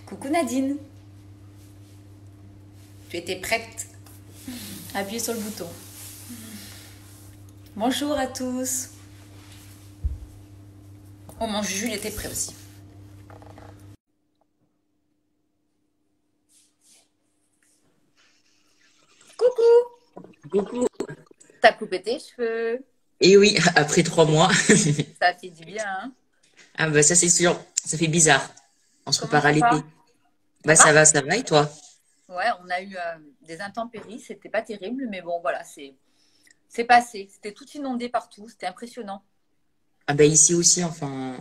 Coucou Nadine, tu étais prête? Appuyez sur le bouton. Bonjour à tous. Oh mon Juju, il était prêt aussi. Coucou, Beaucoup. t'as coupé tes cheveux. Et oui, après 3 mois. Ça fait du bien, hein? Ah bah ça c'est sûr, ça fait bizarre. On se Comment prépare à ça va? l'été. Ça Bah va? ça va et toi? Ouais, on a eu des intempéries, c'était pas terrible, mais bon voilà, c'est passé. C'était tout inondé partout, c'était impressionnant. Ah bah ici aussi, enfin,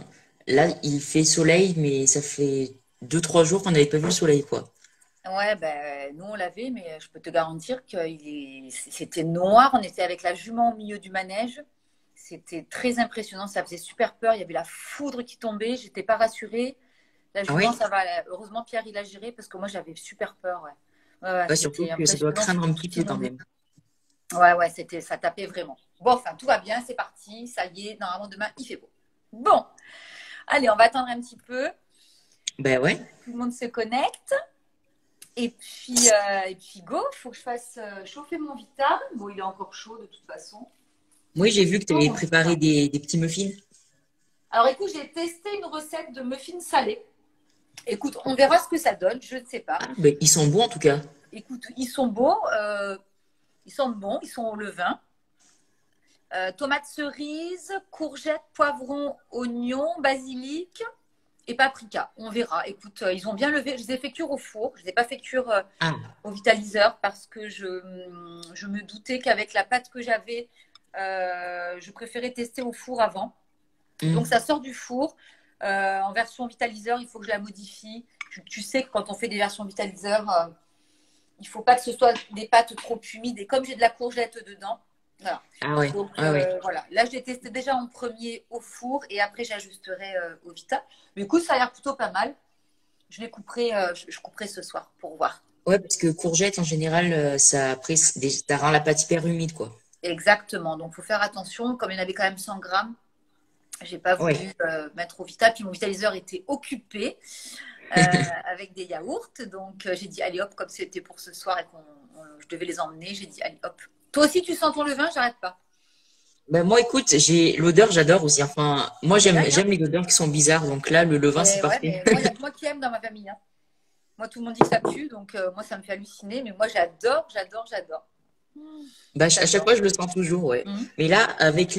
là il fait soleil, mais ça fait 2 3 jours qu'on n'avait pas vu le soleil quoi. Ouais, ben nous on l'avait, mais je peux te garantir que c'était noir. On était avec la jument au milieu du manège. C'était très impressionnant, ça faisait super peur. Il y avait la foudre qui tombait, j'étais pas rassurée. La Ah jument, ouais? ça va. Heureusement, Pierre, il a géré parce que moi j'avais super peur. Ouais, ouais, ouais, Ouais, surtout c'était que ça doit impressionnant, craindre c'était un tout petit peu quand inondé. même. Ouais, ouais, ça tapait vraiment. Bon, enfin, tout va bien, c'est parti, ça y est. Normalement, demain, il fait beau. Bon, allez, on va attendre un petit peu. Bah ouais. Tout le monde se connecte. Et puis go, il faut que je fasse chauffer mon Vita. Bon, il est encore chaud de toute façon. Moi j'ai vu que tu Oh, avais mon préparé Vita. des petits muffins. Alors écoute, j'ai testé une recette de muffins salés. Écoute, on verra ce que ça donne, je ne sais pas. Ah bah ils sont bons en tout cas. Écoute, ils sont beaux, ils sont bons, ils sont au levain. Tomates cerises, courgettes, poivrons, oignons, basilic et paprika. On verra. Écoute, ils ont bien levé. Je les ai fait cuire au four. Je ne les ai pas fait cuire Ah, au vitaliseur parce que je me doutais qu'avec la pâte que j'avais, je préférais tester au four avant. Donc hmm. ça sort du four. En version vitaliseur, il faut que je la modifie. Tu sais que quand on fait des versions vitaliseur, il ne faut pas que ce soit des pâtes trop humides. Et comme j'ai de la courgette dedans, voilà. Ah ouais, Donc ouais, ouais. voilà. Là, je l'ai testé déjà en premier au four et après j'ajusterai au Vita. Mais écoute, ça a l'air plutôt pas mal. Je les couperai, je couperai ce soir pour voir. Ouais, parce que courgette en général, ça après ça rend la pâte hyper humide quoi. Exactement. Donc, il faut faire attention. Comme il y en avait quand même 100 grammes, j'ai pas voulu Ouais. mettre au Vita. Puis mon vitaliseur était occupé avec des yaourts. Donc, j'ai dit, allez hop, comme c'était pour ce soir et je devais les emmener, j'ai dit, allez hop. Toi aussi, tu sens ton levain, j'arrête pas. Ben moi, écoute, j'ai l'odeur, j'adore aussi. Enfin, moi, Ça gagne, hein. j'aime les odeurs qui sont bizarres. Donc là, le levain, c'est Et ouais, parfait. mais moi, il n'y a que moi qui aime dans ma famille, hein. Moi, tout le monde dit que ça pue. Donc, moi, ça me fait halluciner. Mais moi, j'adore, j'adore, j'adore. Bah, à chaque J'adore. fois, je le sens toujours, ouais. Mhm. Mais là, avec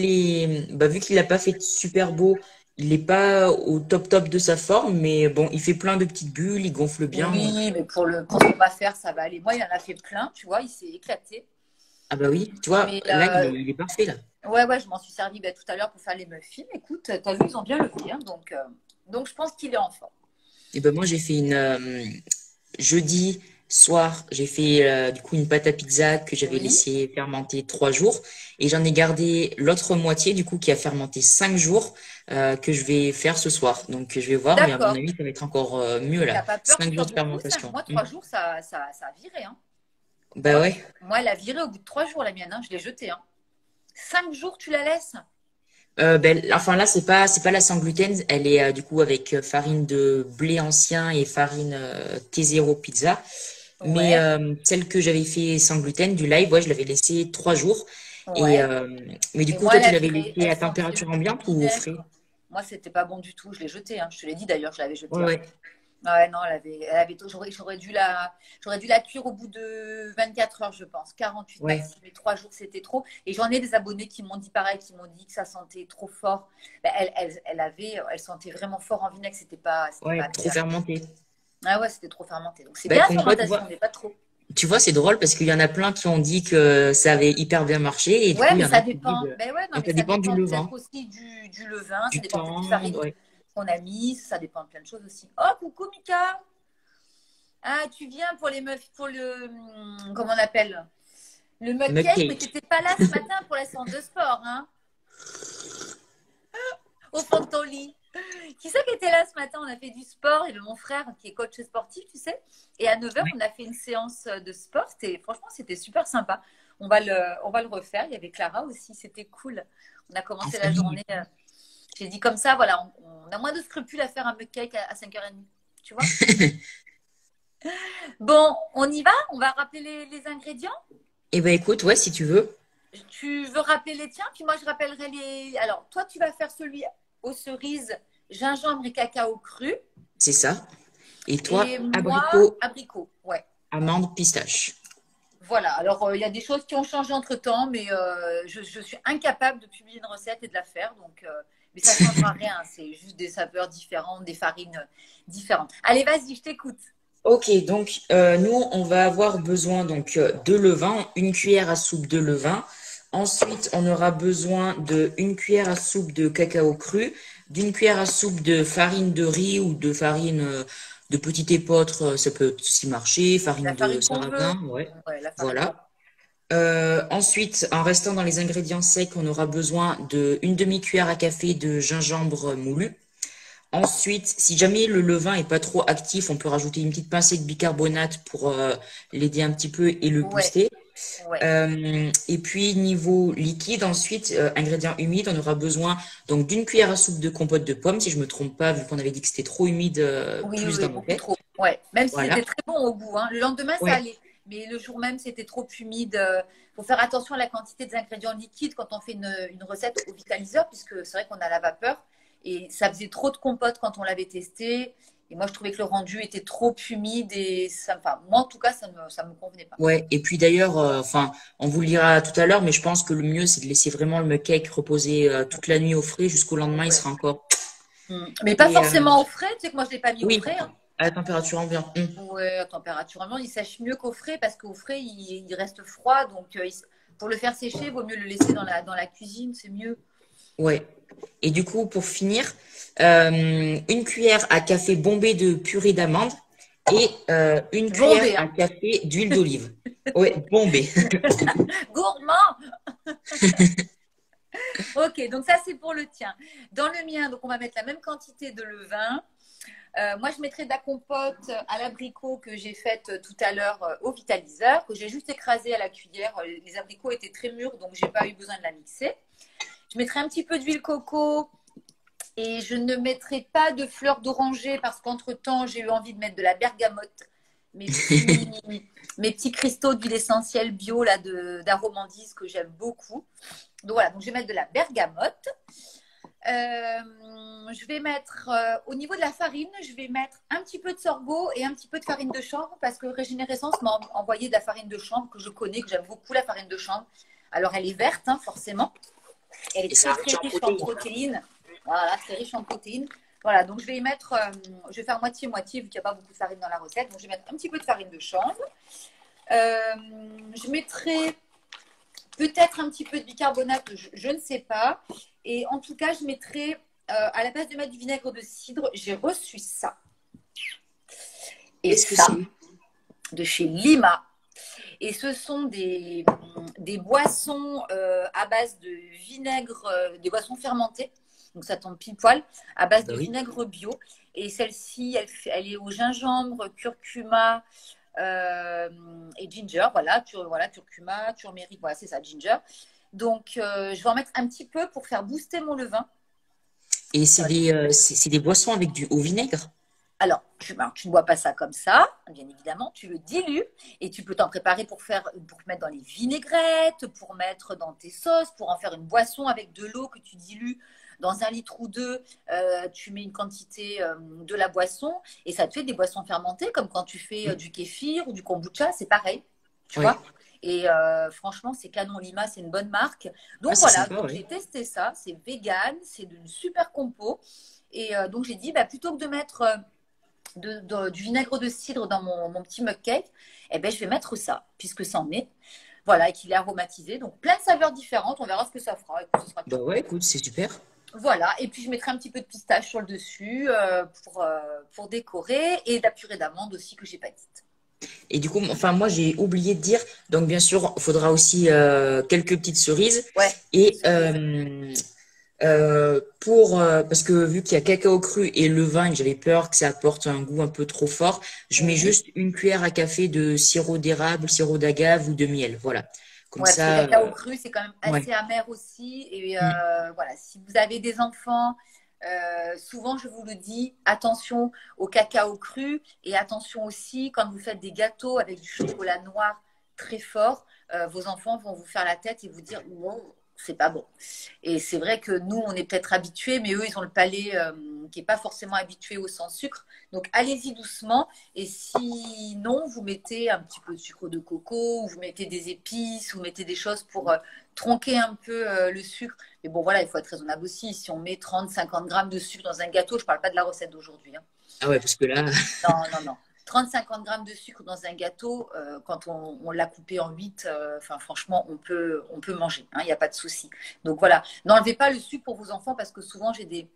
bah, vu qu'il n'a pas fait super beau, il n'est pas au top top de sa forme. Mais bon, il fait plein de petites bulles, il gonfle bien. Donc, Oui, mais pour ce qu'on va faire, ça va aller. Moi, il en a fait plein, tu vois, il s'est éclaté. ah bah oui, tu vois, Mais là, il est parfait là. ouais, ouais, je m'en suis servi tout à l'heure pour faire les muffins. Écoute, t'as vu, ils ont bien levé, hein, donc je pense qu'il est en forme. Et ben moi, j'ai fait jeudi soir, j'ai fait du coup une pâte à pizza que j'avais Oui, laissé fermenter 3 jours et j'en ai gardé l'autre moitié du coup qui a fermenté 5 jours que je vais faire ce soir. Donc je vais voir, mais à mon d'accord. avis ça va être encore mieux Et là. t'as pas peur que ce 5 jours soit de beaucoup, fermentation. Moi, 3 jours, ça a viré, hein. Bah ouais. Moi, elle a viré au bout de 3 jours, la mienne, hein, je l'ai jetée, hein. 5 jours, tu la laisses? Ben, enfin là c'est pas la sans gluten, elle est du coup avec farine de blé ancien et farine T0 pizza. Mais Ouais, celle que j'avais fait sans gluten du live, ouais, je l'avais laissé 3 jours. Et ouais. mais du Mais coup, moi, toi, elle tu a l'avais viré, laissé elle à sentait température le ambiante ou au frais? vinaigre. Moi, c'était pas bon du tout, je l'ai jetée, hein. Je te l'ai dit d'ailleurs, je l'avais jetée, Ouais, hein. ouais. Ouais, non, j'aurais dû la cuire au bout de 24 heures, je pense. 48 Ouais. maxi, mais 3 jours, c'était trop. Et j'en ai des abonnés qui m'ont dit pareil, qui m'ont dit que ça sentait trop fort. Ben, elle sentait vraiment fort en vinaigre, c'était pas Ouais, trop agréable. fermenté. Ah ouais, c'était trop fermenté. Donc c'est Bah, bien la comme quoi, fermentation, mais pas trop. tu vois, c'est drôle parce qu'il y en a plein qui ont dit que ça avait hyper bien marché et du Ouais, coup, il y mais en a ça qui disent dépend. Ben ouais, non, mais ça ça dépend du dépend levain, peut-être aussi du levain, ça du dépend peut-être des temps. farines Ouais. qu'on a mises, ça dépend de plein de choses aussi. Oh, coucou Mika! Ah, tu viens pour les meufs, pour comment on appelle? Le mug Mug cake, mais tu cake. n'étais pas là ce matin pour la séance de sport, hein? Au fond de ton lit. Qui c'est qui était là ce matin? On a fait du sport. Il y avait mon frère qui est coach sportif, tu sais. Et à 9 heures, Ouais. on a fait une séance de sport. Franchement, c'était super sympa. On va le refaire. Il y avait Clara aussi. C'était cool. On a En commencé la famille. journée. J'ai dit comme ça, voilà, on a moins de scrupules à faire un mug cake à 5h30. tu vois. Bon, on y va? On va rappeler les ingrédients? Eh ben écoute, ouais, si tu veux, Tu veux rappeler les tiens, puis moi je rappellerai les. Alors, toi, tu vas faire celui aux cerises, gingembre et cacao cru. c'est ça. Et Et toi, moi, abricot, abricot. Ouais. amande, pistache. Voilà. Alors, il y a des choses qui ont changé entre-temps, mais je suis incapable de publier une recette et de la faire. Donc, mais ça ne changera rien. C'est juste des saveurs différentes, des farines différentes. Allez, vas-y, je t'écoute. Ok, donc nous, on va avoir besoin donc de levain, une cuillère à soupe de levain. Ensuite, on aura besoin de une cuillère à soupe de cacao cru, d'une cuillère à soupe de farine de riz ou de farine de petit épeautre, ça peut aussi marcher, La farine de farine qu'on veut. sarrasin, ouais, Ouais, la farine qu'on voilà. Ensuite, en restant dans les ingrédients secs, on aura besoin de une demi-cuillère à café de gingembre moulu. Ensuite, si jamais le levain est pas trop actif, on peut rajouter une petite pincée de bicarbonate pour l'aider un petit peu et le Ouais, booster. ouais. Et puis niveau liquide, ensuite, ingrédients humides, on aura besoin donc d'une cuillère à soupe de compote de pommes, si je me trompe pas, vu qu'on avait dit que c'était trop humide, Oui, oui, plus oui, dans mon beaucoup tête. trop. Ouais. Même si Voilà. c'était très bon au goût, hein. Le lendemain, ça Ouais. allait. Mais le jour même, c'était trop humide. Faut faire attention à la quantité des ingrédients liquides quand on fait une recette au vitaliseur, puisque c'est vrai qu'on a la vapeur. Et ça faisait trop de compote quand on l'avait testé. Et moi, je trouvais que le rendu était trop humide. Et ça, enfin, moi, en tout cas, ça me convenait pas. Ouais. Et puis d'ailleurs, enfin, on vous le dira tout à l'heure, mais je pense que le mieux, c'est de laisser vraiment le cake reposer toute la nuit au frais jusqu'au lendemain, il Ouais. sera encore. Mais pas Et forcément au frais. Tu sais que moi, je ne l'ai pas mis au oui, frais, hein. à la température ambiante. Ouais, à température ambiante, il sèche mieux qu'au frais parce qu'au frais, il reste froid. Donc, pour le faire sécher, il vaut mieux le laisser dans la cuisine, c'est mieux. Ouais. Et du coup, pour finir, une cuillère à café bombée de purée d'amande et une cuillère Bombé, à hein. café d'huile d'olive. Ouais, bombée. Gourmand. Ok, donc ça, c'est pour le tien. Dans le mien, donc on va mettre la même quantité de levain. Moi, je mettrai de la compote à l'abricot que j'ai faite tout à l'heure au vitaliseur, que j'ai juste écrasé à la cuillère. Les abricots étaient très mûrs, donc j'ai pas eu besoin de la mixer. Je mettrai un petit peu d'huile coco et je ne mettrai pas de fleurs d'oranger parce qu'entre-temps, j'ai eu envie de mettre de la bergamote, mes petits cristaux d'huile essentielle bio là, d'Aromandise que j'aime beaucoup. Donc voilà, donc je vais mettre de la bergamote. Je vais mettre, au niveau de la farine, je vais mettre un petit peu de sorgho et un petit peu de farine de chanvre parce que Régénérescence m'a envoyé de la farine de chanvre que je connais, que j'aime beaucoup la farine de chanvre. Alors elle est verte, hein, forcément. Elle Et est ça très riche très en riche en protéines. protéines. Voilà, très riche en protéines. Voilà, donc je vais y mettre, je vais faire moitié-moitié vu qu'il n'y a pas beaucoup de farine dans la recette. Donc je vais mettre un petit peu de farine de chanvre. Je mettrai peut-être un petit peu de bicarbonate, je ne sais pas. Et en tout cas, je mettrai, à la place de mettre du vinaigre de cidre, j'ai reçu ça. Et Qu'est-ce que ça, c'est? de chez Lima. Et ce sont des boissons à base de vinaigre, des boissons fermentées. Donc ça tombe pile poil, à base Bah de oui. vinaigre bio. Et celle-ci, elle est au gingembre, curcuma et ginger. Voilà, curcuma, turmeric, voilà, c'est ça, ginger. Donc je vais en mettre un petit peu pour faire booster mon levain. Et c'est des boissons avec du au vinaigre. Alors, tu ne bois pas ça comme ça, bien évidemment, tu le dilues et tu peux t'en préparer pour mettre dans les vinaigrettes, pour mettre dans tes sauces, pour en faire une boisson avec de l'eau que tu dilues dans 1 litre ou 2. Tu mets une quantité de la boisson et ça te fait des boissons fermentées comme quand tu fais du kéfir ou du kombucha, c'est pareil, tu Ouais. vois. Et franchement, c'est Canon Lima, c'est une bonne marque. Ah, Donc c'est voilà, sympa, donc ouais. j'ai testé ça, c'est vegan, c'est d'une super compo. Et donc j'ai dit, bah, plutôt que de mettre du vinaigre de cidre dans mon petit mug cake, eh ben, je vais mettre ça, puisque ça en est. Voilà, et qu'il est aromatisé. Donc, plein de saveurs différentes. On verra ce que ça fera. Écoute, ce sera Bah toujours ouais, bon. écoute, c'est super. Voilà, et puis je mettrai un petit peu de pistache sur le dessus pour décorer et de la purée d'amande aussi que j'ai pas dite. Et du coup, enfin, moi, j'ai oublié de dire, donc bien sûr, il faudra aussi quelques petites cerises. Ouais, les Et cerises. parce que vu qu'il y a cacao cru et levain, j'avais peur que ça apporte un goût un peu trop fort, je mets Oui. juste une cuillère à café de sirop d'érable, sirop d'agave ou de miel. Voilà. Comme Ouais, parce que le ça, cacao cru, c'est quand même ouais. assez amer aussi. Et Mm. voilà, si vous avez des enfants, Souvent, je vous le dis, attention au cacao cru et attention aussi quand vous faites des gâteaux avec du chocolat noir très fort, vos enfants vont vous faire la tête et vous dire wow, c'est pas bon. Et c'est vrai que nous, on est peut-être habitués, mais eux, ils ont le palais qui n'est pas forcément habitué au sans sucre. Donc, allez-y doucement. Et sinon, vous mettez un petit peu de sucre de coco, ou vous mettez des épices, vous mettez des choses pour tronquer un peu le sucre. Mais bon, voilà, il faut être raisonnable aussi. Si on met 30, 50 grammes de sucre dans un gâteau, je ne parle pas de la recette d'aujourd'hui, hein. Ah ouais, parce que là, Non, non, non. 30-50 grammes de sucre dans un gâteau, quand on l'a coupé en 8, enfin, franchement, on peut manger, hein, il n'y a pas de souci. Donc voilà, n'enlevez pas le sucre pour vos enfants parce que souvent j'ai des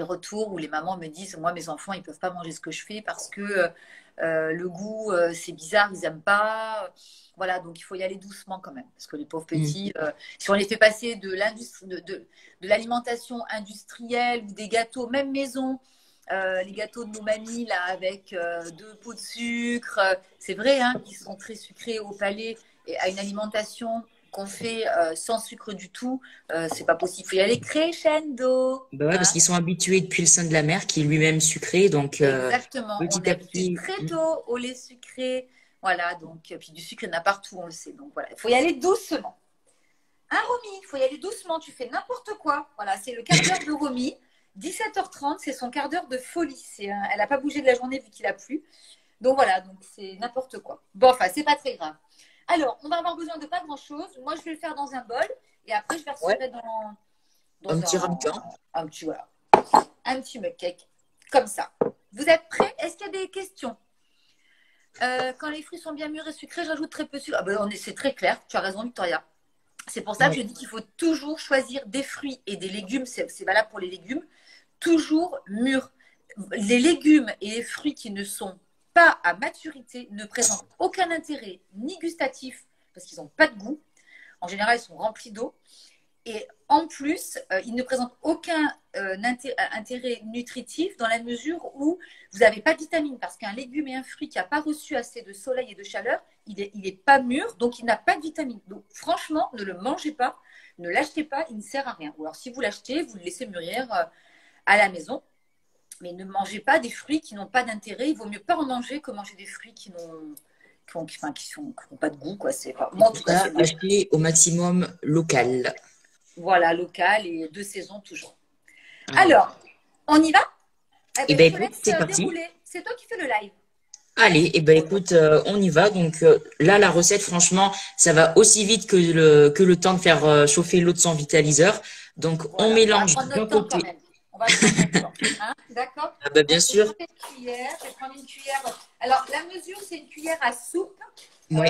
retours où les mamans me disent, moi mes enfants ils ne peuvent pas manger ce que je fais parce que le goût c'est bizarre, ils n'aiment pas. Voilà, donc il faut y aller doucement quand même parce que les pauvres petits, si on les fait passer de l'alimentation industrielle ou des gâteaux, même maison, les gâteaux de nos mamies là avec 2 pots de sucre, c'est vrai hein, qu'ils sont très sucrés au palais et à une alimentation qu'on fait sans sucre du tout, c'est pas possible. Il faut y aller crescendo. bah ouais, parce Hein. qu'ils sont habitués depuis le sein de la mer, qui est lui-même sucré. Donc, Exactement. On est petit à habitué petit. très tôt au lait sucré. Voilà, donc, puis du sucre, il y en a partout, on le sait. Donc voilà, il faut y aller doucement. Un Romy, il faut y aller doucement, tu fais n'importe quoi. Voilà, c'est le quart d'heure de Romy. 17h30, c'est son quart d'heure de folie. Elle n'a pas bougé de la journée vu qu'il a plu. Donc voilà, donc c'est n'importe quoi. Bon, enfin, c'est pas très grave. Alors, on va avoir besoin de pas grand-chose. Moi, je vais le faire dans un bol et après, je Ouais, verserai un dans petit ramequin. un petit, voilà, un petit cake comme ça. Vous êtes prêts? Est-ce qu'il y a des questions? Quand les fruits sont bien mûrs et sucrés, j'ajoute très peu de sucre. Ah ben, c'est très clair, tu as raison, Victoria. C'est pour ça que Ouais. je dis qu'il faut toujours choisir des fruits et des légumes. C'est valable pour les légumes. Toujours mûrs. Les légumes et les fruits qui ne sont pas à maturité ne présentent aucun intérêt ni gustatif parce qu'ils n'ont pas de goût. En général, ils sont remplis d'eau. Et en plus, ils ne présentent aucun intérêt nutritif dans la mesure où vous n'avez pas de vitamines. Parce qu'un légume et un fruit qui n'a pas reçu assez de soleil et de chaleur, il n'est pas mûr, donc il n'a pas de vitamines. Donc franchement, ne le mangez pas, ne l'achetez pas, il ne sert à rien. Ou alors si vous l'achetez, vous le laissez mûrir à la maison. Mais ne mangez pas des fruits qui n'ont pas d'intérêt. Il vaut mieux pas en manger que manger des fruits qui n'ont pas de goût. Quoi. C'est Moi, en pour tout cas, ça, c'est acheter au maximum local. voilà, local et de saison toujours. Voilà. Alors, on y va? Eh Eh ben, ben je te écoute, laisse c'est parti. dérouler. C'est toi qui fais le live. Allez, eh ben écoute, on y va. Donc là, la recette, franchement, ça va aussi vite que le temps de faire chauffer l'eau de son vitaliseur. Donc on Voilà, on va mélange prendre d'un notre temps quand côté. même. On va prendre notre temps. Hein, d'accord? Ah bah Moi, bien je vais sûr. prendre une cuillère. Je vais prendre une cuillère. Alors, la mesure, c'est une cuillère à soupe. Euh, Ouais.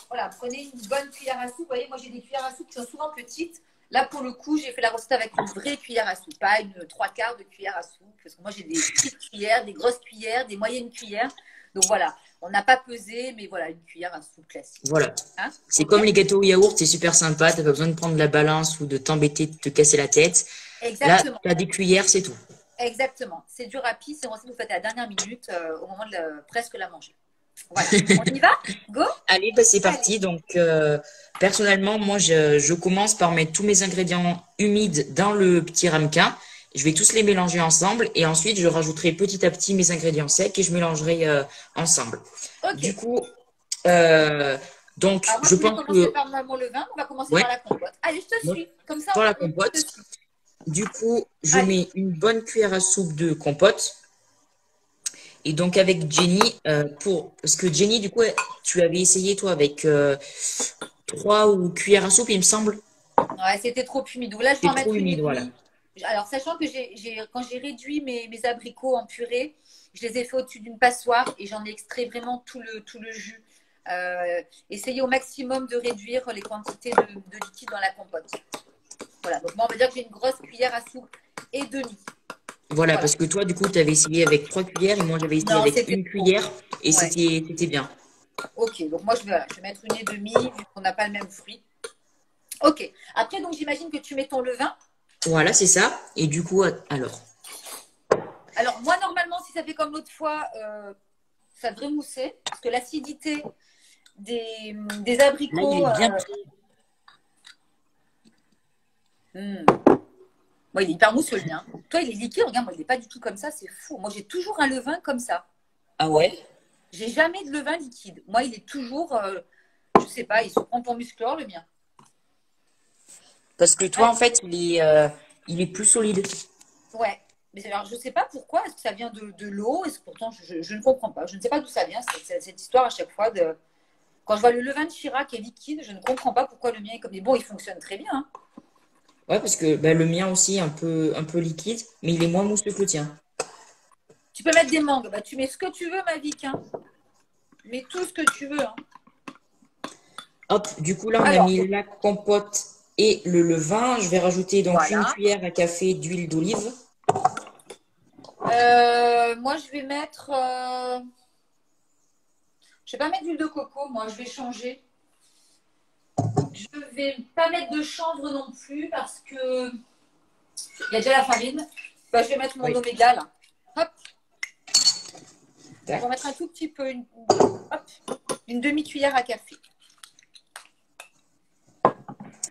voilà, prenez une bonne cuillère à soupe. Vous voyez, moi, j'ai des cuillères à soupe qui sont souvent petites. Là, pour le coup, j'ai fait la recette avec une vraie cuillère à soupe, pas une 3/4 de cuillère à soupe. Parce que moi, j'ai des petites cuillères, des grosses cuillères, des moyennes cuillères. Donc voilà, on n'a pas pesé, mais voilà, une cuillère à soupe classique. Voilà. Hein, C'est ok? comme les gâteaux au yaourt, c'est super sympa. T'as pas besoin de prendre la balance ou de t'embêter, de te casser la tête. Là, Exactement. t'as des cuillères, c'est tout. Exactement. C'est du rapide, c'est une recette que vous faites à la dernière minute, au moment de presque la manger. Voilà. On y va? Go? Allez, bah c'est Allez. parti. Donc, personnellement, moi, je commence par mettre tous mes ingrédients humides dans le petit ramequin. Je vais tous les mélanger ensemble et ensuite, je rajouterai petit à petit mes ingrédients secs et je mélangerai ensemble. Du Ok. coup, euh, donc, Alors moi, je je voulais pense commencer que, par mon levain. On va commencer par ouais, la compote. Allez, je te moi, suis. Comme ça, pour la on se compote, suit. du coup, je Allez. mets une bonne cuillère à soupe de compote. Et donc, avec Jenny, parce que Jenny, du coup, tu avais essayé, toi, avec 3 cuillères à soupe, il me semble. Ouais, c'était trop humide. Donc là, je vais C'est en trop mettre une et humide, voilà. demie. Alors, sachant que quand j'ai réduit mes abricots en purée, je les ai fait au-dessus d'une passoire et j'en ai extrait vraiment tout le jus. Essayez au maximum de réduire les quantités de liquide dans la compote. Voilà, donc moi, on va dire que j'ai une grosse cuillère à soupe et demi. Voilà, Voilà. parce que toi, du coup, tu avais essayé avec 3 cuillères et moi, j'avais essayé Non, avec c'était une trop. cuillère et Ouais. c'était bien. Ok, donc moi, je vais mettre une et demie vu qu'on n'a pas le même fruit. Ok. Après, donc, j'imagine que tu mets ton levain. Voilà, c'est ça. Et du coup, alors, Alors, moi, normalement, si ça fait comme l'autre fois, ça devrait mousser. Parce que l'acidité des là, il abricots. est bien. Hmm. Moi, il est hyper mousseux, le mien. Toi, il est liquide. Regarde, moi, il n'est pas du tout comme ça. C'est fou. Moi, j'ai toujours un levain comme ça. Ah ouais? J'ai jamais de levain liquide. Moi, il est toujours, je sais pas, il se prend pour musclor, le mien. Parce que toi, en fait, il est plus solide. Ouais. Mais alors, je ne sais pas pourquoi. Est-ce que ça vient de l'eau? Pourtant, je ne comprends pas. Je ne sais pas d'où ça vient, cette histoire à chaque fois. Quand je vois le levain de Chirac qui est liquide, je ne comprends pas pourquoi le mien est comme. Mais bon, il fonctionne très bien, hein. Ouais, parce que bah, le mien aussi est un peu liquide, mais il est moins mousseux que le tien. Tu peux mettre des mangues. Bah, tu mets ce que tu veux, ma Vic, hein. Mets tout ce que tu veux, hein. Hop, du coup, là, on a Alors, mis la compote et le levain. Je vais rajouter donc une voilà. cuillère à café d'huile d'olive. Moi, je vais mettre. Je vais pas mettre d'huile de coco. Moi, je vais changer. Je vais pas mettre de chanvre non plus parce que il y a déjà la farine. Bah, je vais mettre mon Oui. oméga là. Hop. Je Tac. vais en mettre un tout petit peu, une demi-cuillère à café.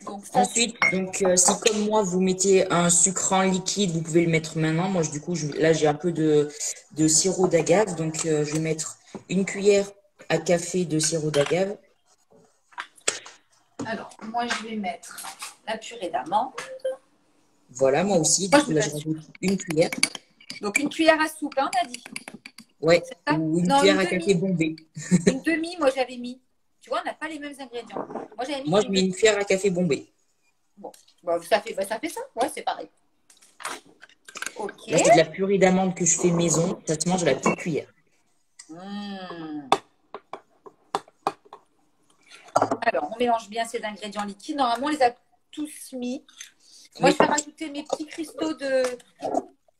Donc, ça, Ensuite, donc, si comme moi, vous mettez un sucrant liquide, vous pouvez le mettre maintenant. Moi, du coup, là, j'ai un peu de sirop d'agave. Donc, je vais mettre une cuillère à café de sirop d'agave. alors, moi, je vais mettre la purée d'amande. Voilà, moi aussi. Du Moi, je coup, mets là, pas je de sucre. rajoute une cuillère. Donc, une cuillère à soupe, hein, on a dit. Ouais, C'est ça? ou une Non, cuillère une à café demi. bombé. Une demi, moi, j'avais mis. Tu vois, on n'a pas les mêmes ingrédients. Moi, j'avais mis Moi, je une mets demi. une cuillère à café bombé. Bon, ça fait ça. Ouais, c'est pareil. Ok. Là, c'est de la purée d'amande que je fais maison. Ça se mange à la petite cuillère. Mmh. Alors, on mélange bien ces ingrédients liquides. Normalement, on les a tous mis. Moi, Oui, je vais rajouter mes petits cristaux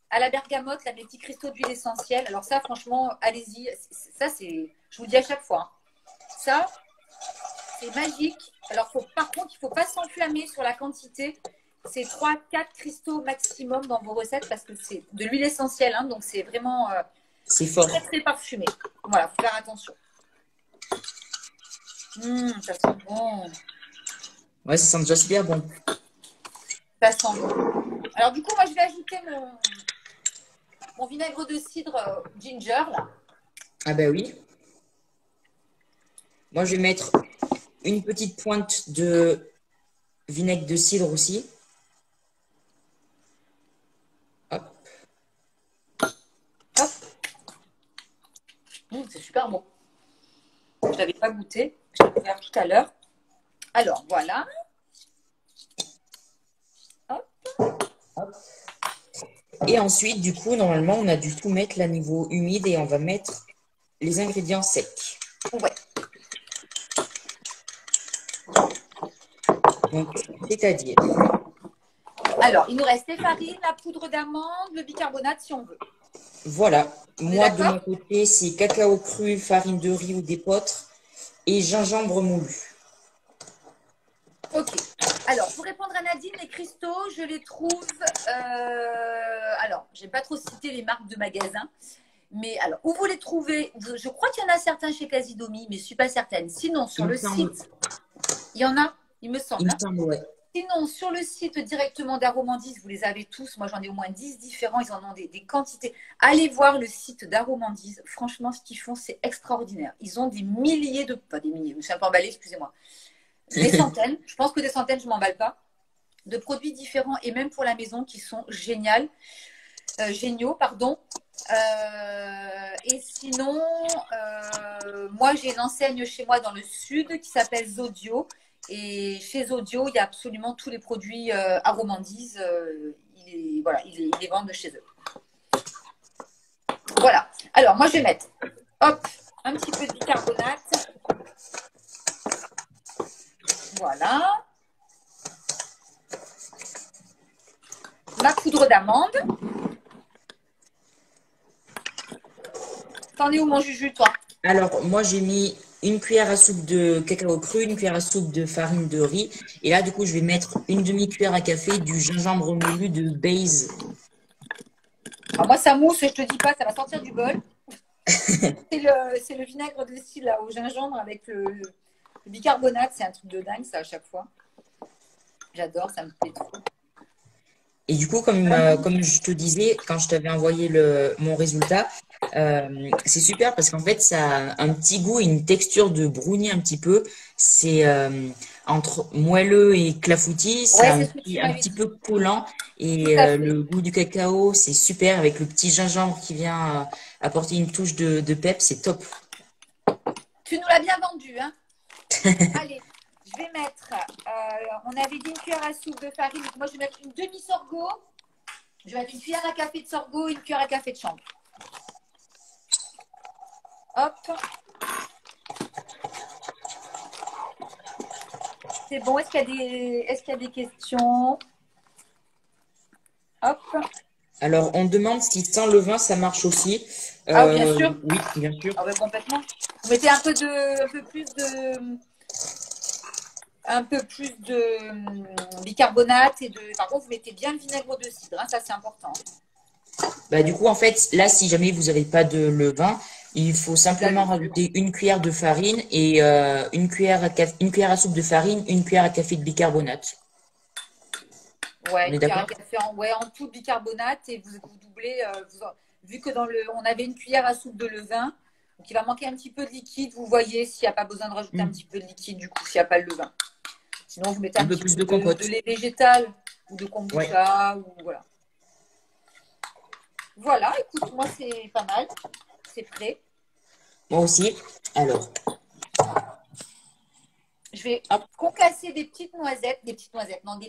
à la bergamote, là, mes petits cristaux d'huile essentielle. Alors ça, franchement, allez-y. Ça, je vous le dis à chaque fois, hein. Ça, c'est magique. Alors, par contre, il ne faut pas s'enflammer sur la quantité. C'est 3-4 cristaux maximum dans vos recettes parce que c'est de l'huile essentielle, hein, donc c'est vraiment c'est fort. très, très parfumé. Voilà, il faut faire attention. Ça sent bon. Ouais, ça sent déjà super bon. Ça sent bon. Alors, du coup, moi, je vais ajouter mon vinaigre de cidre ginger, là. Ah ben oui. Moi, je vais mettre une petite pointe de vinaigre de cidre aussi. Hop. Hop. C'est super bon. Je ne l'avais pas goûté. Je l'ai ouvert tout à l'heure. Alors, voilà. Hop. Et ensuite, du coup, normalement, on a dû tout mettre là niveau humide et on va mettre les ingrédients secs. Ouais. Donc, c'est-à-dire, Alors, il nous reste les farines, la poudre d'amande, le bicarbonate si on veut. voilà. On est Moi, de d'accord? mon côté, c'est cacao cru, farine de riz ou d'épeautre et gingembre moulu. Ok. Alors, pour répondre à Nadine, les cristaux, je les trouve. Alors, je n'ai pas trop cité les marques de magasins. Mais alors, où vous les trouvez? Je crois qu'il y en a certains chez Casidomi, mais je ne suis pas certaine. Sinon, sur Il me le semble, site, il y en a, il me il semble, me hein. semble, ouais. Sinon, sur le site directement d'Aromandise, vous les avez tous. Moi, j'en ai au moins 10 différents. Ils en ont des quantités. Allez voir le site d'Aromandise. Franchement, ce qu'ils font, c'est extraordinaire. Ils ont des milliers de. Pas des milliers, je me suis un peu emballée, excusez-moi. Des centaines. Je pense que des centaines, je ne m'emballe pas. De produits différents et même pour la maison qui sont géniaux, pardon. Et sinon, moi, j'ai une enseigne chez moi dans le sud qui s'appelle Zodio. Et chez Zodio, il y a absolument tous les produits Aromandise. Voilà, ils les vendent chez eux. Voilà. Alors, moi, je vais mettre hop, un petit peu de bicarbonate. Voilà. Ma poudre d'amande. T'en es où, mon Juju, toi? Alors, moi, j'ai mis une cuillère à soupe de cacao cru, une cuillère à soupe de farine de riz. Et là, du coup, je vais mettre une demi-cuillère à café du gingembre moulu de Base. Alors moi, ça mousse, je te dis pas, ça va sortir du bol. C'est le vinaigre de cidre là, au gingembre avec le bicarbonate. C'est un truc de dingue, ça, à chaque fois. J'adore, ça me plaît trop. Et du coup, comme je te disais, quand je t'avais envoyé mon résultat, c'est super parce qu'en fait, ça a un petit goût et une texture de brownie un petit peu. C'est entre moelleux et clafoutis, c'est Ouais, c'est ce que tu un m'avais petit dit. peu collant. Tout Et à fait. le goût du cacao, c'est super avec le petit gingembre qui vient apporter une touche de peps, c'est top. Tu nous l'as bien vendu, hein? Allez, je vais mettre, on avait dit une cuillère à soupe de farine, donc moi je vais mettre une demi-sorgho, je vais mettre une cuillère à café de sorgho, une cuillère à café de chambre. Hop, c'est bon, est-ce qu'il y a des questions? Hop, Alors, on demande si sans levain, ça marche aussi. ah bien sûr, Oui, bien sûr. ah ouais, complètement. Vous mettez un peu plus de bicarbonate et de, par contre vous mettez bien le vinaigre de cidre, hein, ça c'est important. Bah, du coup, en fait, là, si jamais vous n'avez pas de levain, il faut De la simplement levure. rajouter une cuillère de farine et une cuillère à soupe de farine, une cuillère à café de bicarbonate. Ouais, On est une cuillère à d'accord? café en tout bicarbonate et vous doublez, vu que on avait une cuillère à soupe de levain, donc il va manquer un petit peu de liquide, vous voyez s'il n'y a pas besoin de rajouter un Hmm. petit peu de liquide du coup, s'il n'y a pas le levain. Sinon, vous mettez Un un peu petit plus peu de de compote. lait végétal ou de Ouais. kombucha, ou voilà. Voilà, écoute, moi c'est pas mal, c'est prêt. Moi aussi. Alors, Je vais hop, concasser non, des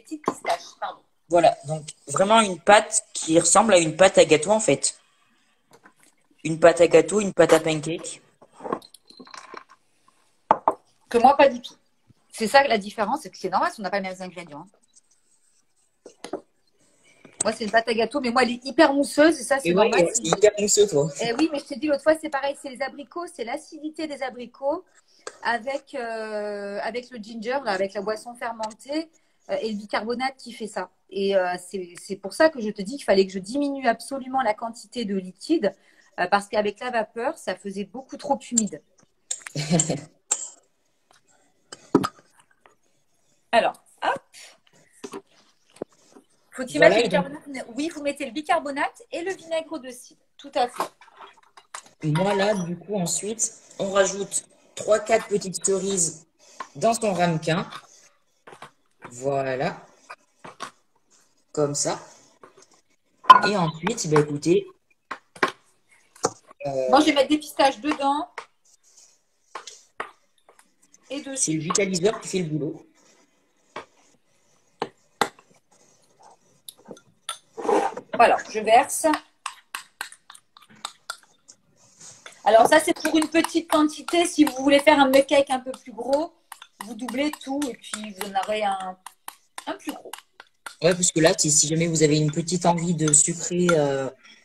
petites pistaches, pardon. voilà. Donc, vraiment une pâte qui ressemble à une pâte à gâteau, en fait. Une pâte à gâteau, une pâte à pancake. Que moi, pas du tout. C'est ça la différence, c'est que c'est normal si on n'a pas les mêmes ingrédients, hein. Moi, c'est une pâte à gâteau, mais moi, elle est hyper mousseuse et ça, c'est Et ouais, normal. c'est hyper mousseux, toi. Eh oui, mais je t'ai dit l'autre fois, c'est pareil, c'est les abricots, c'est l'acidité des abricots avec le ginger, là, avec la boisson fermentée et le bicarbonate qui fait ça. Et c'est pour ça que je te dis qu'il fallait que je diminue absolument la quantité de liquide parce qu'avec la vapeur, ça faisait beaucoup trop humide. Alors, hop, faut-il mettre Voilà, le et donc, bicarbonate? Oui, vous mettez le bicarbonate et le vinaigre de cidre. Tout à fait. moi, là, du coup, ensuite, on rajoute trois quatre petites cerises dans son ramequin. Voilà, comme ça. Et ensuite, bah, écoutez, Moi, je vais mettre des pistaches dedans et c'est le dessus. vitaliseur qui fait le boulot. Voilà, je verse. Alors ça, c'est pour une petite quantité. Si vous voulez faire un mug cake un peu plus gros, vous doublez tout et puis vous en aurez un plus gros. Ouais, parce que là, si jamais vous avez une petite envie de sucrer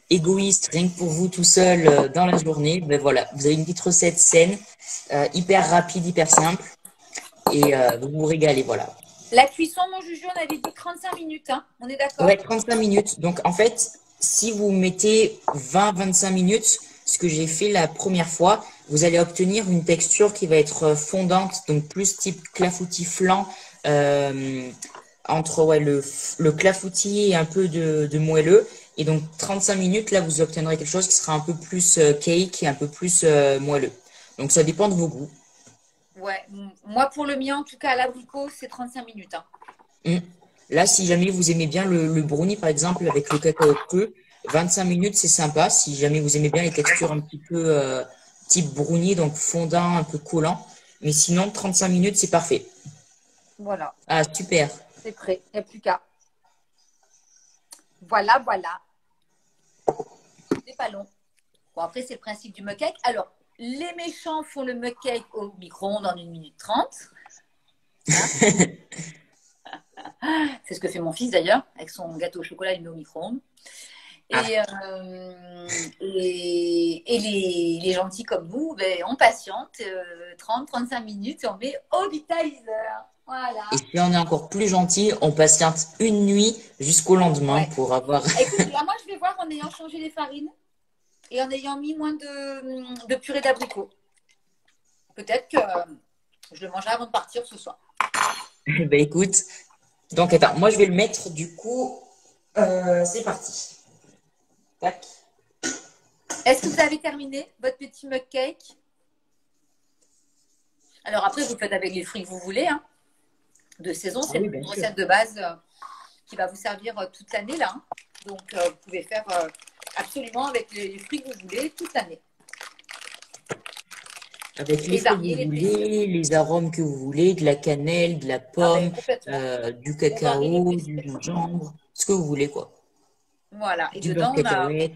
égoïste, rien que pour vous tout seul dans la journée, ben voilà, vous avez une petite recette saine, hyper rapide, hyper simple, et vous vous régalez, voilà. La cuisson, mon Juju, on avait dit 35 minutes, hein. On est Ouais, d'accord? 35 minutes. Donc, en fait, si vous mettez 20-25 minutes, ce que j'ai fait la première fois, vous allez obtenir une texture qui va être fondante, donc plus type clafoutis flan, euh, entre ouais, le clafoutis et un peu de moelleux. Et donc, 35 minutes, là, vous obtiendrez quelque chose qui sera un peu plus cake et un peu plus moelleux. Donc, ça dépend de vos goûts. Ouais. Moi, pour le mien, en tout cas, à l'abricot, c'est 35 minutes, hein. Mm. Là, si jamais vous aimez bien le brownie, par exemple, avec le cacao cru, 25 minutes, c'est sympa. Si jamais vous aimez bien les textures un petit peu type brownie, donc fondant, un peu collant. Mais sinon, 35 minutes, c'est parfait. Voilà, Ah, super. c'est prêt. Il n'y a plus qu'à. Voilà, voilà. C'est pas long. Bon, après, c'est le principe du mug cake. Alors, les méchants font le mug cake au micro-ondes en 1 minute 30. Hein. C'est ce que fait mon fils d'ailleurs, avec son gâteau au chocolat, il met au micro-ondes. Ah, Et les gentils comme nous, ben, on patiente 30-35 minutes et on met au vitaliseur. Voilà. et si on est encore plus gentil, on patiente une nuit jusqu'au lendemain Ouais. pour avoir. Écoute, là, moi, je vais voir en ayant changé les farines et en ayant mis moins de purée d'abricot. Peut-être que je le mangerai avant de partir ce soir. Ben écoute, donc attends, moi je vais le mettre du coup. C'est parti. Tac. Est-ce que vous avez terminé votre petit mug cake? Alors après, vous le faites avec les fruits que vous voulez, hein, de saison. Ah C'est oui, une bien sûr. recette de base qui va vous servir toute l'année là, hein. Donc, vous pouvez faire absolument avec les fruits que vous voulez toute l'année Avec les et fruits que varier vous les plaisirs. voulez, les arômes que vous voulez, de la cannelle, de la Ah ben pomme, complètement. du On varie les cacao, du plaisirs. gingembre, ce que vous voulez, quoi. Voilà. Et Du beurre dedans, cacahuète.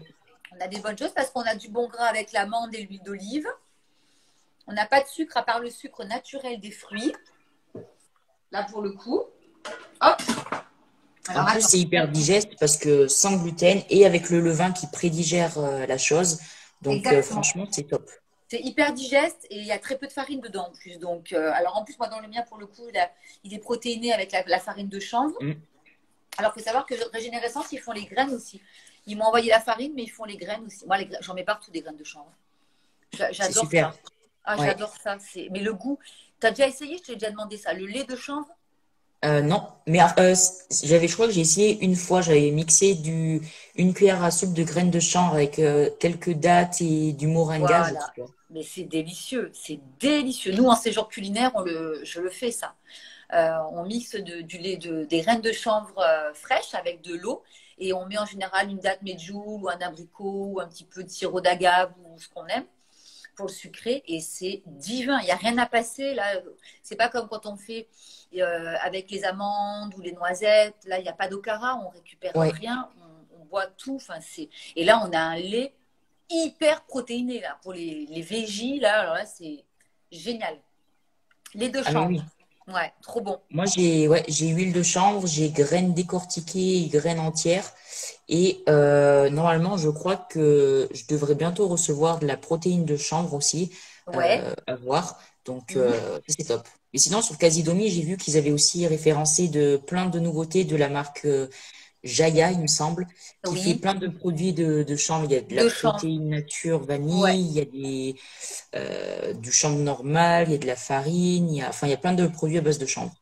on a des bonnes choses parce qu'on a du bon gras avec l'amande et l'huile d'olive. On n'a pas de sucre à part le sucre naturel des fruits. Là, pour le coup. Hop. En Alors, plus, attends. c'est hyper digeste parce que sans gluten et avec le levain qui prédigère la chose. Donc, Exactement. franchement, c'est top. C'est hyper digeste et il y a très peu de farine dedans en plus. Donc, alors en plus, moi, dans le mien, pour le coup, il est protéiné avec la farine de chanvre. Mm. Alors, il faut savoir que Régénérescence, ils font les graines aussi. Ils m'ont envoyé la farine, mais ils font les graines aussi. Moi, j'en mets partout des graines de chanvre. C'est J'adore super. ça. Ah, Ouais. j'adore ça. Mais le goût, tu as déjà essayé? Je t'ai déjà demandé ça. Le lait de chanvre? Non, mais je crois que j'ai essayé une fois, j'avais mixé une cuillère à soupe de graines de chanvre avec quelques dattes et du moringa, je Voilà. crois. Mais c'est délicieux. C'est délicieux. Nous, en séjour culinaire, je le fais ça. On mixe du lait des graines de chanvre fraîches avec de l'eau et on met en général une date medjool ou un abricot ou un petit peu de sirop d'agave ou ce qu'on aime pour le sucré et c'est divin. Il n'y a rien à passer là. C'est pas comme quand on fait avec les amandes ou les noisettes. Là, il n'y a pas d'ocara, on récupère Ouais. rien, on boit tout. Enfin, et là, on a un lait hyper protéiné là pour les végis là. Alors là, c'est génial. Lait de Ah mais chanvre. oui. Ouais, trop bon. Moi, j'ai huile de chanvre, j'ai graines décortiquées, et graines entières. Et normalement, je crois que je devrais bientôt recevoir de la protéine de chanvre aussi Ouais. à voir. Donc, Mhm. c'est top. Et sinon, sur Casidomi, j'ai vu qu'ils avaient aussi référencé de plein de nouveautés de la marque Jaya, il me semble, qui fait Oui, plein de produits de chanvre. Il y a de la de chanvre. protéine nature Ouais. vanille, il y a du chanvre normal, il y a de la farine, enfin, il y a plein de produits à base de chanvre.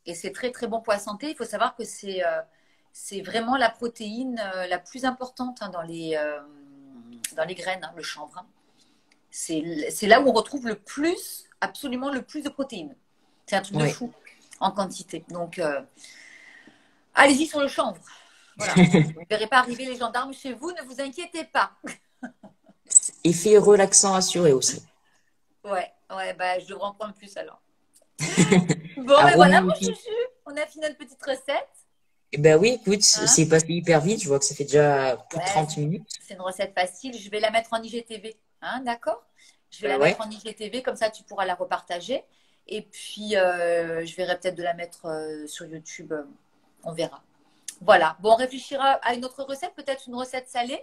Et c'est très très bon pour la santé. Il faut savoir que c'est vraiment la protéine la plus importante hein, dans les graines, hein, le chanvre, hein. C'est là où on retrouve le plus, absolument le plus de protéines. C'est un truc de Ouais. fou en quantité. Donc, allez-y sur le chanvre. Voilà. Vous ne verrez pas arriver les gendarmes chez vous, ne vous inquiétez pas. Effet relaxant assuré aussi. Ouais, ouais, bah, je devrais en prendre plus alors. Bon, ben Arôme voilà, mon unique. chouchou, on a fini notre petite recette. Eh ben oui, écoute, Hein. c'est passé hyper vite. Je vois que ça fait déjà plus de Ouais, 30 minutes. c'est une recette facile. Je vais la mettre en IGTV. Hein, d'accord? Je vais Ben la mettre ouais. en IGTV, comme ça tu pourras la repartager. Et puis, je verrai peut-être de la mettre sur YouTube. On verra. Voilà. Bon, on réfléchira à une autre recette, peut-être une recette salée,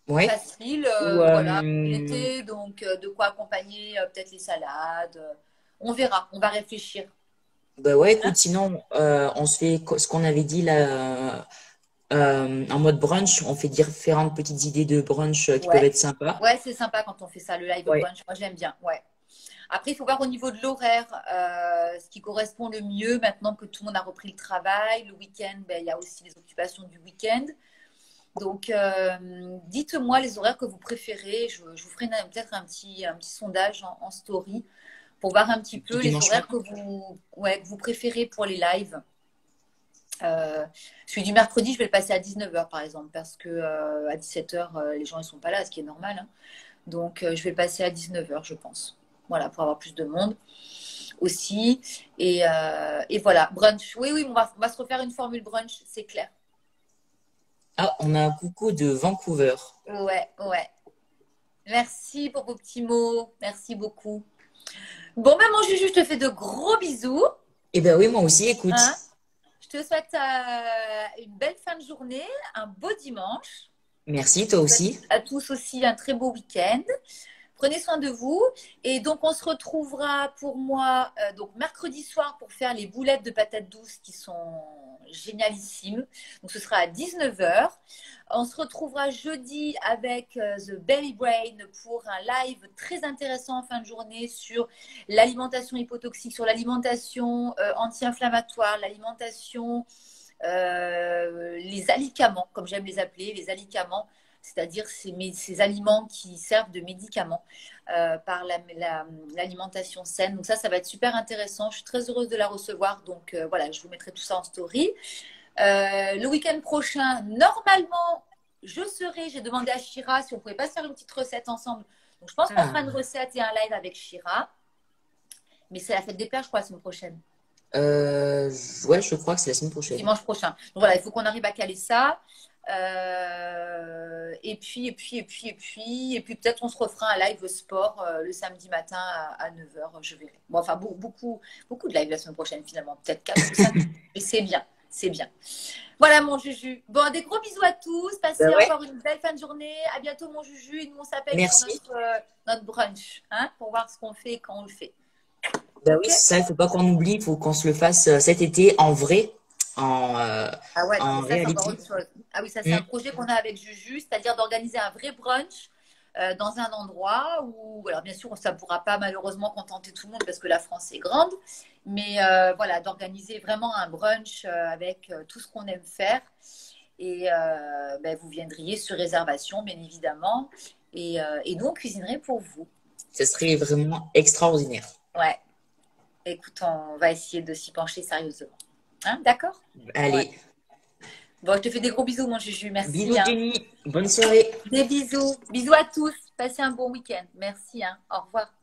Ouais. facile. Ou, Voilà, l'été, donc de quoi accompagner peut-être les salades. On verra. On va réfléchir. ben ouais, Hein. écoute, sinon, on se fait ce qu'on avait dit là, en mode brunch. On fait différentes petites idées de brunch qui peuvent Ouais. être sympas. Ouais, c'est sympa quand on fait ça, le live Ouais. brunch. Moi, j'aime bien. Ouais. Après, il faut voir au niveau de l'horaire ce qui correspond le mieux maintenant que tout le monde a repris le travail. Le week-end, ben, il y a aussi les occupations du week-end. Donc, dites-moi les horaires que vous préférez. Je vous ferai peut-être un petit sondage en story pour voir un petit Un petit peu les dimanche horaires matin. que vous préférez pour les lives. Celui du mercredi, je vais le passer à 19h par exemple, parce que à 17h, les gens ne sont pas là, ce qui est normal, hein. Donc, je vais le passer à 19h, je pense. Voilà, pour avoir plus de monde aussi. Et voilà, brunch. Oui, oui, on va se refaire une formule brunch, c'est clair. Ah, on a un coucou de Vancouver. Ouais, ouais. Merci pour vos petits mots. Merci beaucoup. Bon, ben, mon Juju, je te fais de gros bisous. Eh ben oui, moi aussi, écoute. Hein. Je te souhaite une belle fin de journée, un beau dimanche. Merci, toi Je souhaite aussi. à tous aussi un très beau week-end. Prenez soin de vous. Et donc, on se retrouvera pour moi donc mercredi soir pour faire les boulettes de patates douces qui sont génialissimes. Donc, ce sera à 19h. On se retrouvera jeudi avec The Belly Brain pour un live très intéressant en fin de journée sur l'alimentation hypotoxique, sur l'alimentation anti-inflammatoire, l'alimentation les alicaments, comme j'aime les appeler, les alicaments, c'est-à-dire ces aliments qui servent de médicaments par l'alimentation saine. Donc ça va être super intéressant. Je suis très heureuse de la recevoir. Donc voilà, je vous mettrai tout ça en story. Le week-end prochain, normalement, j'ai demandé à Shira si on pouvait pas se faire une petite recette ensemble. Donc je pense qu'on fera une recette et un live avec Shira. Mais c'est la fête des pères, je crois, la semaine prochaine. Ouais, je crois que c'est la semaine prochaine. Dimanche prochain. Donc voilà, il faut qu'on arrive à caler ça. Et puis peut-être on se refera un live sport le samedi matin à 9 h, je verrai. Bon, enfin, beaucoup de live la semaine prochaine finalement. Peut-être 4 ou 5. Mais c'est bien, c'est bien. Voilà mon Juju. Bon, des gros bisous à tous. Passez encore une belle fin de journée. À bientôt mon Juju. Et nous on s'appelle pour notre brunch, hein, pour voir ce qu'on fait et quand on le fait. Ben oui, ça, il ne faut pas qu'on oublie, il faut qu'on se le fasse cet été en vrai, en réalité. C'est autre chose. Ah oui, ça c'est un projet qu'on a avec Juju, c'est-à-dire d'organiser un vrai brunch dans un endroit où, alors bien sûr, ça ne pourra pas malheureusement contenter tout le monde parce que la France est grande, mais voilà, d'organiser vraiment un brunch avec tout ce qu'on aime faire. Et vous viendriez sur réservation, bien évidemment, et nous, on cuisinerait pour vous. Ce serait vraiment extraordinaire. Ouais. Écoute, on va essayer de s'y pencher sérieusement. Hein, d'accord? Allez. Ouais. Bon, je te fais des gros bisous, mon Juju. Merci. Bisous, Jenny. Bonne soirée. Des bisous. Bisous à tous. Passez un bon week-end. Merci. Hein. Au revoir.